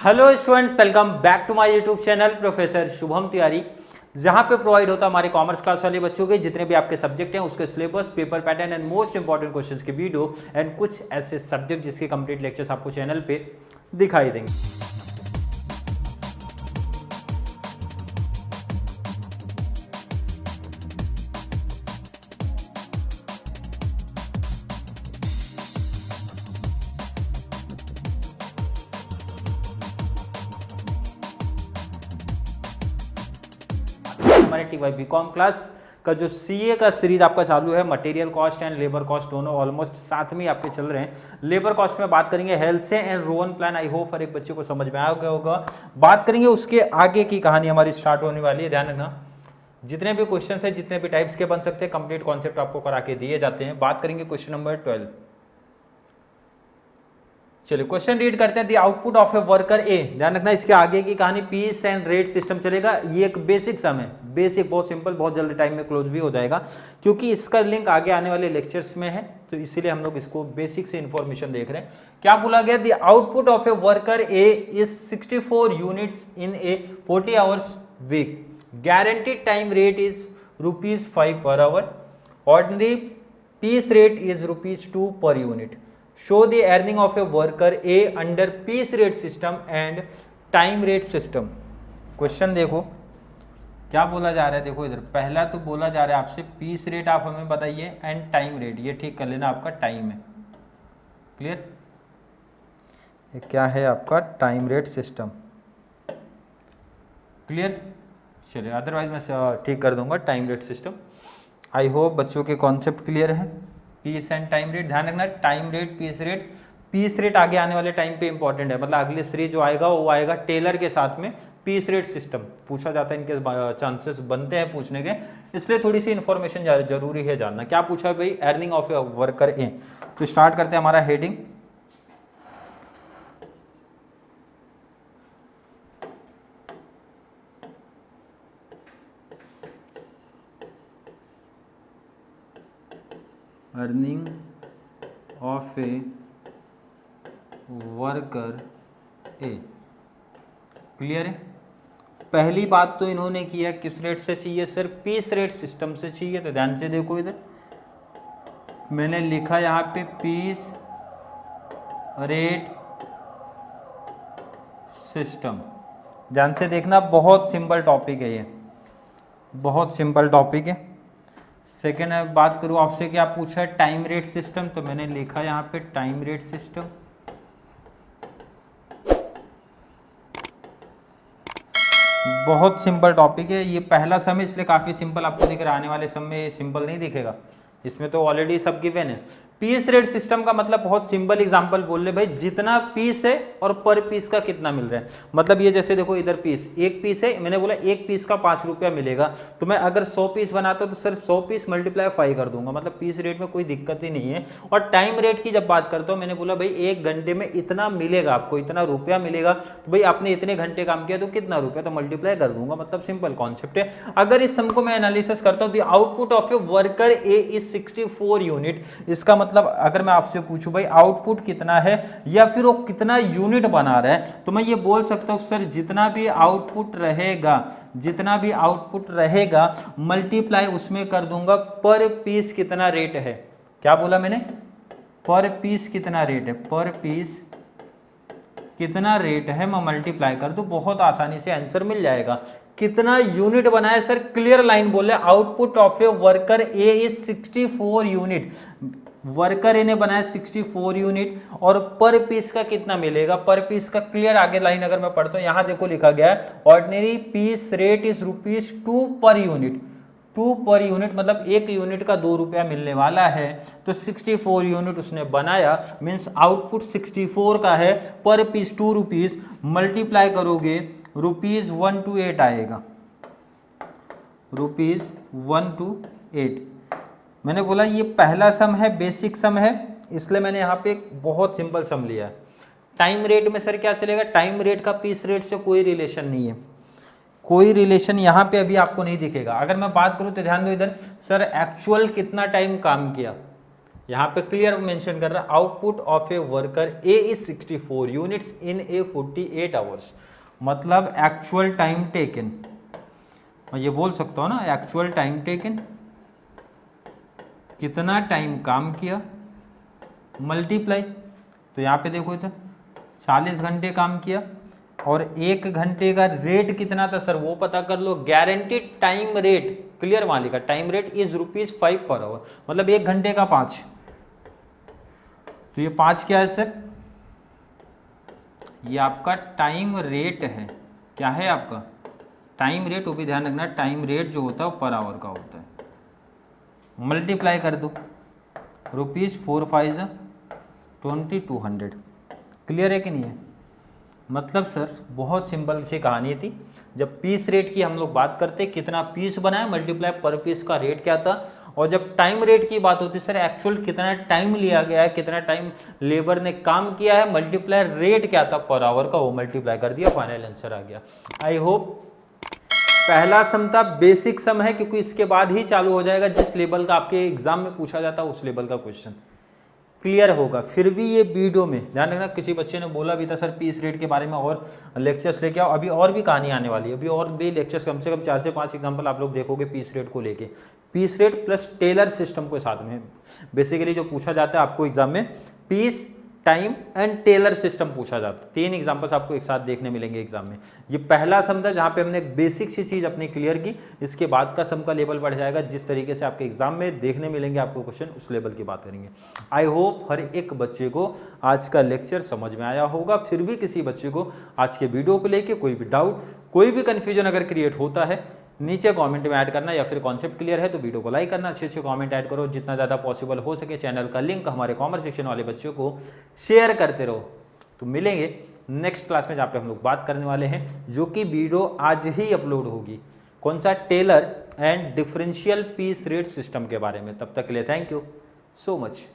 Hello students, welcome back to my YouTube channel professor Shubham Tiwari, जहां पे provide होता है हमारे कॉमर्स क्लास वाले बच्चों के जितने भी आपके सब्जेक्ट हैं उसके syllabus, paper pattern and most important questions के वीडियो एंड कुछ ऐसे सब्जेक्ट जिसके कंप्लीट लेक्चर्स आपको चैनल पे दिखाई देंगे। हमारे टी वाई बीकॉम क्लास का जो सीए का सीरीज आपका चालू है, material cost and labour cost दोनों ऑलमोस्ट साथ में आपके चल रहे हैं। लेबर कॉस्ट में बात करेंगे हेल्थ से एंड रोवन प्लान, आई होप हर एक बच्चे को समझ में आ गया होगा। बात करेंगे उसके आगे की कहानी हमारी स्टार्ट होने वाली है। ध्यान रखना, जितने भी क्वेश्चन है, जितने भी टाइप्स के बन सकते हैं, कंप्लीट कॉन्सेप्ट आपको करा के दिए जाते हैं। बात करेंगे क्वेश्चन नंबर 12। चलिए क्वेश्चन रीड करते हैं। The output of a worker A, ध्यान रखना इसके आगे की कहानी पीस एंड रेट सिस्टम चलेगा। ये एक बेसिक सम है, बेसिक, बहुत सिंपल, बहुत जल्दी टाइम में क्लोज भी हो जाएगा क्योंकि इसका लिंक आगे आने वाले लेक्चर्स में है, तो इसीलिए हम लोग इसको बेसिक से इंफॉर्मेशन देख रहे हैं। क्या बोला गया? The output of a worker A is 64 units in a 40 hours week, guaranteed time rate is ₹5 per hour, ordinary piece rate is ₹2 per unit. Show the earning of a worker A under piece rate system and time rate system. Question देखो क्या बोला जा रहा है। देखो इधर पहला तो बोला जा रहा है आपसे पीस रेट आप हमें बताइए एंड टाइम रेट, ये ठीक कर लेना, आपका टाइम है। क्लियर? ये क्या है आपका टाइम रेट सिस्टम। क्लियर? चलिए, अदरवाइज मैं ठीक कर दूंगा time rate system. I hope बच्चों के कॉन्सेप्ट क्लियर है। पीस एंड टाइम रेट, ध्यान रखना, टाइम रेट, पीस रेट आगे आने वाले टाइम पे इंपॉर्टेंट है, मतलब अगले सीरीज जो आएगा वो आएगा टेलर के साथ में। पीस रेट सिस्टम पूछा जाता है, इनके चांसेस बनते हैं पूछने के, इसलिए थोड़ी सी इंफॉर्मेशन जरूरी है जानना। क्या पूछा है भाई? अर्निंग ऑफ ए वर्कर ए। तो स्टार्ट करते हैं हमारा heading. Earning of a worker A. Clear है? पहली बात तो इन्होंने किया किस रेट से चाहिए सर? पीस रेट सिस्टम से चाहिए। तो ध्यान से देखो, इधर मैंने लिखा यहाँ पे पीस रेट सिस्टम। ध्यान से देखना, बहुत सिंपल टॉपिक है ये, बहुत सिंपल टॉपिक है। सेकेंड बात करूँ आपसे, क्या पूछा है? टाइम रेट सिस्टम, तो मैंने लिखा यहाँ पे टाइम रेट सिस्टम। बहुत सिंपल टॉपिक है ये, पहला सम है इसलिए काफ़ी सिंपल आपको दिख रहा है। आने वाले सम में सिंपल नहीं दिखेगा, इसमें तो ऑलरेडी सब गिवन है। पीस रेट सिस्टम का मतलब बहुत सिंपल एग्जांपल बोल ले भाई, जितना पीस है और पर पीस का कितना मिल रहा है। मतलब ये जैसे देखो इधर पीस, एक पीस है, मैंने बोला एक पीस का 5 रुपया मिलेगा, तो मैं अगर 100 पीस बनाता हूं तो सर 100 पीस मल्टीप्लाई 5 कर दूंगा, मतलब पीस रेट में कोई दिक्कत ही नहीं है। और टाइम रेट की जब बात करता हूँ, मैंने बोला भाई 1 घंटे में इतना मिलेगा आपको, इतना रुपया मिलेगा, तो भाई आपने इतने घंटे काम किया तो कितना रुपया, तो मल्टीप्लाई कर दूंगा, मतलब सिंपल कॉन्सेप्ट है। अगर इस सम को मैं एनालिसिस करता हूँ, the output of a worker A is 64 unit, इसका मतलब अगर मैं आपसे पूछूं भाई आउटपुट कितना है या फिर वो कितना यूनिट बना रहा है, तो मैं ये बोल सकता हूं सर जितना भी आउटपुट रहेगा, जितना भी आउटपुट रहेगा मल्टीप्लाई उसमें कर दूंगा पर पीस कितना रेट है। क्या बोला मैंने? पर पीस कितना रेट है, पर पीस कितना रेट है, मैं मल्टीप्लाई कर दूं, बहुत आसानी से आंसर मिल जाएगा। कितना यूनिट बनाया सर? क्लियर लाइन बोले, output of a worker A is 64 unit. Worker A ने बनाया 64 यूनिट और पर पीस का कितना मिलेगा? पर पीस का क्लियर आगे लाइन अगर मैं पढ़ता हूं, यहां देखो लिखा गया है ordinary piece rate is ₹2 per unit. 2 per unit मतलब एक यूनिट का 2 रुपया मिलने वाला है, तो 64 यूनिट उसने बनाया, मीन्स आउटपुट 64 का है, पर पीस 2 रुपीज, मल्टीप्लाई करोगे ₹1 to 8 आएगा, ₹1 to 8। मैंने बोला ये पहला सम है, बेसिक सम है, इसलिए मैंने यहाँ पे एक बहुत सिंपल सम लिया है। टाइम रेट में सर क्या चलेगा? टाइम रेट का पीस रेट से कोई रिलेशन नहीं है, कोई रिलेशन यहाँ पे अभी आपको नहीं दिखेगा। अगर मैं बात करूँ तो ध्यान दो इधर, सर एक्चुअल कितना टाइम काम किया, यहाँ पे क्लियर मेंशन कर रहा है output of a worker A is 64 units in A 48 hours, मतलब एक्चुअल टाइम टेकन, मैं ये बोल सकता हूँ ना एक्चुअल टाइम टेकन, कितना टाइम काम किया मल्टीप्लाई, तो यहाँ पे देखो इधर 40 घंटे काम किया और 1 घंटे का रेट कितना था सर वो पता कर लो। गारंटीड टाइम रेट क्लियर वहां लिखा, time rate is ₹5 per hour, मतलब 1 घंटे का 5, तो ये 5 क्या है सर, ये आपका टाइम रेट है। क्या है आपका टाइम रेट, वो भी ध्यान रखना टाइम रेट जो होता है वो पर आवर का होता है। मल्टीप्लाई कर दो, ₹4 5 2200, क्लियर है कि नहीं है। मतलब सर बहुत सिंपल सी कहानी थी। जब पीस रेट की हम लोग बात करते कितना पीस बनाया मल्टीप्लाई पर पीस का रेट क्या था, और जब टाइम रेट की बात होती सर एक्चुअल कितना टाइम लिया गया है, कितना टाइम लेबर ने काम किया है, मल्टीप्लाई रेट क्या था पर आवर का, वो मल्टीप्लाई कर दिया, फाइनल आंसर आ गया। आई होप पहला सम था बेसिक सम है, क्योंकि इसके बाद ही चालू हो जाएगा जिस लेवल का आपके एग्जाम में पूछा जाता है उस लेवल का क्वेश्चन क्लियर होगा। फिर भी ये वीडियो में ध्यान रखना, किसी बच्चे ने बोला भी था सर पीस रेट के बारे में और लेक्चर्स लेके आओ, अभी और भी कहानी आने वाली है, अभी और भी लेक्चर्स कम से कम 4 से 5 एग्जांपल आप लोग देखोगे पीस रेट को लेके, piece rate plus Taylor system को साथ में। बेसिकली जो पूछा जाता है आपको एग्जाम में piece, time and Taylor system पूछा जाता है, 3 एग्जांपल्स आपको एक साथ देखने मिलेंगे एग्जाम में। ये पहला सम था जहां पे हमने बेसिक सी चीज अपनी क्लियर की, इसके बाद का सम का लेवल बढ़ जाएगा, जिस तरीके से आपके एग्जाम में देखने मिलेंगे आपको क्वेश्चन उस लेवल की बात करेंगे। आई होप हर एक बच्चे को आज का लेक्चर समझ में आया होगा। फिर भी किसी बच्चे को आज के वीडियो को लेके कोई भी डाउट, कोई भी कंफ्यूजन अगर क्रिएट होता है, नीचे कमेंट में ऐड करना, या फिर कॉन्सेप्ट क्लियर है तो वीडियो को लाइक करना, अच्छे कमेंट ऐड करो, जितना ज़्यादा पॉसिबल हो सके चैनल का लिंक हमारे कॉमर्स सेक्शन वाले बच्चों को शेयर करते रहो। तो मिलेंगे नेक्स्ट क्लास में जहाँ पे हम लोग बात करने वाले हैं, जो कि वीडियो आज ही अपलोड होगी, कौन सा, Taylor and differential piece rate system के बारे में। तब तक के लिए थैंक यू सो मच।